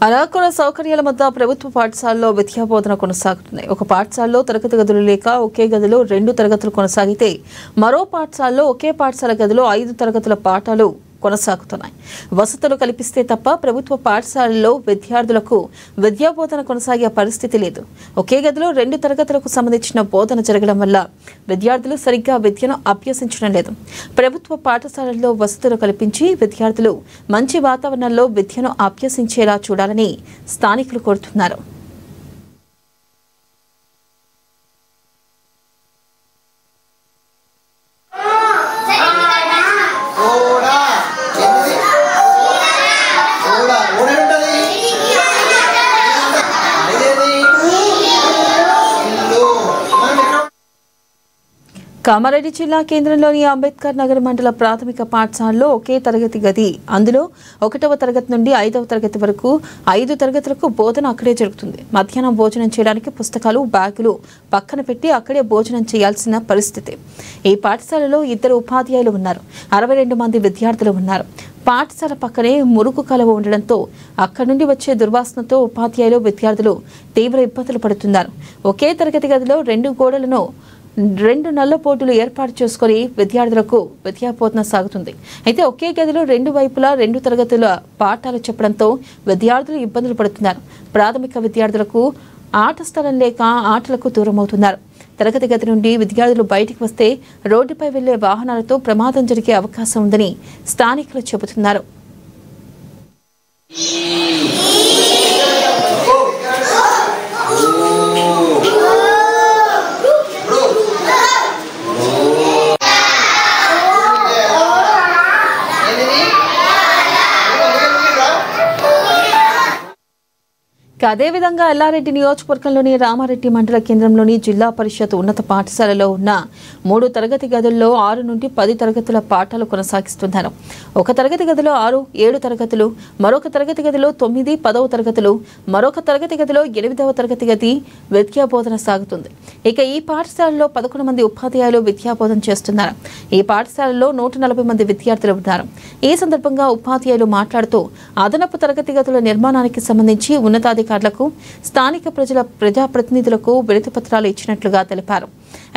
అరాకొర సౌకర్యాల మధ్య ప్రభుత్వ పాఠశాలలో విద్యాబోధన కొనసాగుతుంది. ఒక పాఠశాలలో తరగతి గదులు లేక ఒకే గదిలో 2 తరగతులు కొనసాగితే మరో పాఠశాలలో ఒకే పాఠశాల గదిలో 5 తరగతుల పాఠాలు కొనసాగుతున్నాయి. వసతులు కల్పిస్తే తప్ప ప్రభుత్వ పాఠశాలల్లో విద్యార్థులకు విద్యాబోధన కొనసాగే పరిస్థితి లేదు. ఒకే గదిలో 2 తరగతులకు సంబంధించిన బోధన జరగడం వల్ల విద్యార్థులు సరిగ్గా విద్యను అభ్యసించడం లేదు. ప్రభుత్వ పాఠశాలల్లో వసతులు కల్పించి విద్యార్థులు మంచి వాతావరణంలో విద్యను అభ్యసించేలా చూడాలని స్థానికులు కోరుతున్నారు. కామారెడ్డి జిల్లా కేంద్రంలోని అంబేద్కర్ నగర్ మండల ప్రాథమిక పాఠశాలలో ఒకే తరగతి గది, అందులో 1వ తరగతి నుండి 5వ తరగతి వరకు 5 తరగతులకు బోధన అక్కడే జరుగుతుంది. మధ్యాహ్నం భోజనం చేయడానికి పుస్తకాలు, బ్యాగులు పక్కన పెట్టి అక్కడే భోజనం చేయాల్సిన పరిస్థితి. ఈ పాఠశాలలో 2 ఉపాధ్యాయులు ఉన్నారు. 62 మంది విద్యార్థులు ఉన్నారు. పాఠశాల పక్కనే మురుగు కాలువ ఉండడంతో అక్కడి నుండి వచ్చే దుర్వాసనతో ఉపాధ్యాయులు, విద్యార్థులు తీవ్ర ఇబ్బందులు పడుతున్నారు. ఒకే తరగతి గదిలో 2 గోడలను 2 నల్ల బోర్డులు ఏర్పాటు చేసుకుని విద్యార్థులకు విద్యాబోధన సాగుతుంది. అయితే ఒకే గదిలో 2 వైపులా 2 తరగతుల పాఠాలు చెప్పడంతో విద్యార్థులు ఇబ్బందులు పడుతున్నారు. ప్రాథమిక విద్యార్థులకు ఆట స్థలం లేక ఆటలకు దూరమవుతున్నారు. తరగతి గది నుండి విద్యార్థులు బయటికి వస్తే రోడ్డుపై వెళ్లే వాహనాలతో ప్రమాదం జరిగే అవకాశం ఉందని స్థానికులు చెబుతున్నారు. అదేవిధంగా ఎల్లారెడ్డి నియోజకవర్గంలోని రామారెడ్డి మండల కేంద్రంలోని జిల్లా పరిషత్ ఉన్నత పాఠశాలలో ఉన్న 3 తరగతి గదుల్లో 6 నుండి 10 తరగతుల పాఠాలు కొనసాగిస్తున్నారు. ఒక తరగతి గదిలో 6, 7 తరగతులు, మరొక తరగతి గదిలో 9, 10వ తరగతులు, మరొక తరగతి గదిలో 8వ తరగతి గది విద్యాబోధన సాగుతుంది. ఇక ఈ పాఠశాలలో 11 మంది ఉపాధ్యాయులు విద్యాబోధన చేస్తున్నారు. ఈ పాఠశాలలో 140 మంది విద్యార్థులు ఉన్నారు. ఈ సందర్భంగా ఉపాధ్యాయులు మాట్లాడుతూ అదనపు తరగతి గదుల నిర్మాణానికి సంబంధించి ఉన్నతాధికారులకు, స్థానిక ప్రజాప్రతినిధులకు వినతి పత్రాలు ఇచ్చినట్లుగా తెలిపారు.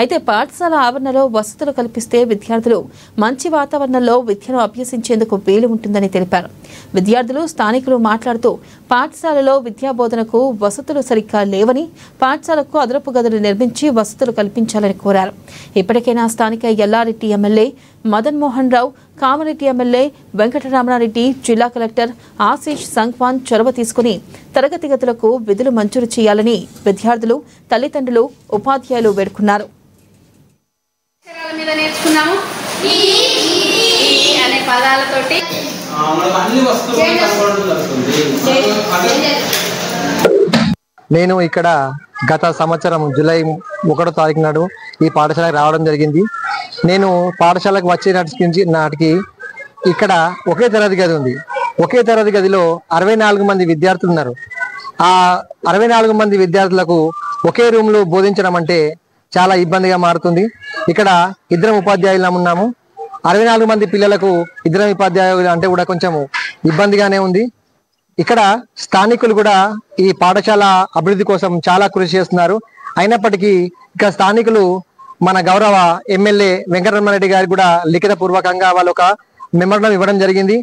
అయితే పాఠశాల ఆవరణలో వసతులు కల్పిస్తే విద్యార్థులు మంచి వాతావరణంలో విద్యను అభ్యసించేందుకు వీలు ఉంటుందని తెలిపారు. విద్యార్థులు, స్థానికులు మాట్లాడుతూ పాఠశాలలో విద్యాబోధనకు వసతులు సరిగ్గా లేవని, పాఠశాలకు అదనపు గదులు నిర్మించి వసతులు కల్పించాలని కోరారు. ఇప్పటికైనా స్థానిక ఎల్లారెడ్డి ఎమ్మెల్యే మదన్ మోహన్ రావు, కామారెడ్డి ఎమ్మెల్యే వెంకటరమణారెడ్డి, జిల్లా కలెక్టర్ ఆశీష్ సంఖ్వాన్ చొరవ తీసుకుని తరగతి గదులకు విధులు మంజూరు చేయాలని విద్యార్థులు, తల్లిదండ్రులు, ఉపాధ్యాయులు వేడుకున్నారు. నేను ఇక్కడ గత సంవత్సరం జూలై 1వ తారీఖు నాడు ఈ పాఠశాలకు రావడం జరిగింది. నేను పాఠశాలకు వచ్చే నాటికి ఇక్కడ ఒకే తరగతి గది ఉంది. ఒకే తరగతి గదిలో 64 మంది విద్యార్థులు ఉన్నారు. ఆ 64 మంది విద్యార్థులకు ఒకే రూమ్లో బోధించడం అంటే చాలా ఇబ్బందిగా మారుతుంది. ఇక్కడ 2 ఉపాధ్యాయులు ఉన్నాము. 64 మంది పిల్లలకు 2 ఉపాధ్యాయులు అంటే కూడా కొంచెం ఇబ్బందిగానే ఉంది. ఇక్కడ స్థానికులు కూడా ఈ పాఠశాల అభివృద్ధి కోసం చాలా కృషి చేస్తున్నారు. అయినప్పటికీ ఇక్కడ స్థానికులు మన గౌరవ ఎమ్మెల్యే వెంకటరమణారెడ్డి గారికి కూడా లిఖిత పూర్వకంగా వాళ్ళు ఒక మెమోరాండం ఇవ్వడం జరిగింది.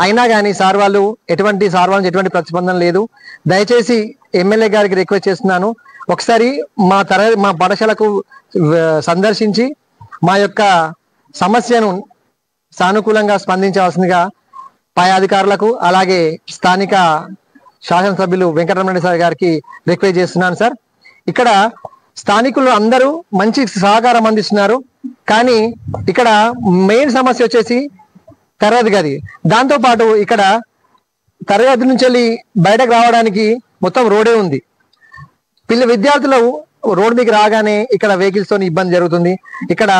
అయినా కానీ సార్ వాళ్ళు ఎటువంటి ప్రతిస్పందన లేదు. దయచేసి ఎమ్మెల్యే గారికి రిక్వెస్ట్ చేస్తున్నాను, ఒకసారి మా పాఠశాలకు సందర్శించి మా యొక్క సమస్యను సానుకూలంగా స్పందించవలసిందిగా పై అధికారులకు, అలాగే స్థానిక శాసనసభ్యులు వెంకటరమణ సార్ గారికి రిక్వెస్ట్ చేస్తున్నాను. సార్, ఇక్కడ స్థానికులు అందరూ మంచి సహకారం అందిస్తున్నారు. కానీ ఇక్కడ మెయిన్ సమస్య వచ్చేసి తరగతి గది. దాంతోపాటు ఇక్కడ తరగతి నుంచి వెళ్ళి బయటకు రావడానికి మొత్తం రోడే ఉంది. విద్యార్థులు రోడ్ మీకు రాగానే ఇక్కడ వెహికల్స్ తో ఇబ్బంది జరుగుతుంది. ఇక్కడ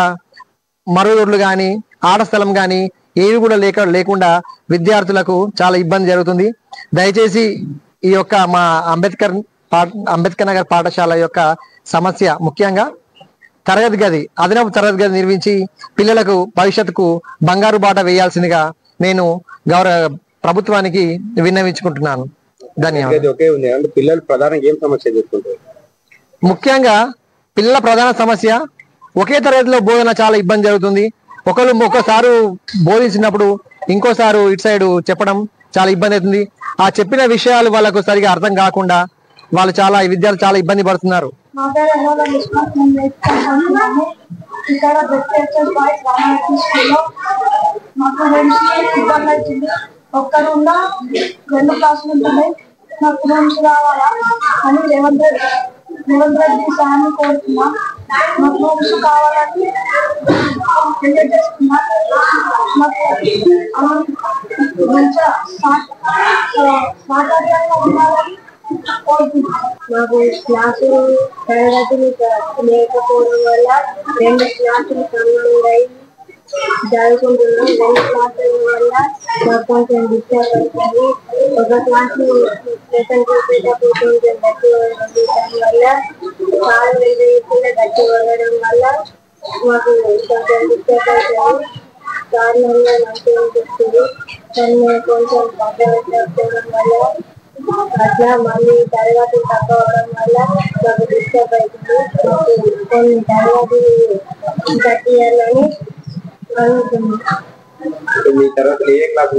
మరో రోడ్లు కానీ, ఆట స్థలం కానీ ఏవి కూడా లేకుండా విద్యార్థులకు చాలా ఇబ్బంది జరుగుతుంది. దయచేసి ఈ యొక్క మా అంబేద్కర్ నగర్ పాఠశాల యొక్క సమస్య ముఖ్యంగా తరగతి గది, అదనపు తరగతి గది నిర్మించి పిల్లలకు భవిష్యత్తుకు బంగారు బాట వేయాల్సిందిగా నేను ప్రభుత్వానికి విన్నవించుకుంటున్నాను. ధన్యవాదాలు. ఒకే ఉంది అంటే పిల్లలు ప్రధానంగా ఏం సమస్య ఎదుర్కొంటారు? ముఖ్యంగా పిల్లల ప్రధాన సమస్య ఒకే తరగతిలో బోధన చాలా ఇబ్బంది జరుగుతుంది. ఒక్కసారి బోధించినప్పుడు ఇంకోసారి ఇటు సైడ్ చెప్పడం చాలా ఇబ్బంది అవుతుంది. ఆ చెప్పిన విషయాలు వాళ్ళకు సరిగా అర్థం కాకుండా విద్యార్థులు చాలా ఇబ్బంది పడుతున్నారు. ఒక్కరున్నా 2 క్లాసులు ఉంటున్నాయి. నాకు రూమ్స్ రావాలా అని రేవంత్ రెడ్డి సార్ని కోరుతున్నా. నాకు రూమ్స్ కావాలని చేస్తున్నా. నాకు మంచిగా సాకార్యంగా ఉండాలని కోరుతున్నా. మాకు క్లాసులు తరగతులు లేకపోవడం వల్ల 2 క్లాసులు కనుగొన్నాయి. చదువుకుంటున్నాం. 2 క్లాసుల వల్ల మాకు కొంచెం డిస్టర్బ్ అవుతుంది. ఒక క్లాసు లెసన్ చెప్పేటప్పుడు కొంచెం గట్టి ఉండడం వల్ల కాలు కూడా గట్టి ఉండడం వల్ల మాకు కొంచెం డిస్టర్బ్ అవుతుంది. కారణంగా మంచిగా చెప్తుంది కానీ కొంచెం పద్ధతి వల్ల అట్లా మళ్ళీ తరగతి తగ్గవడం వల్ల మాకు డిస్టర్బ్ అవుతుంది. కొన్ని తరగతి గట్టి అని మీ తరగతిలో ఏ క్లాస్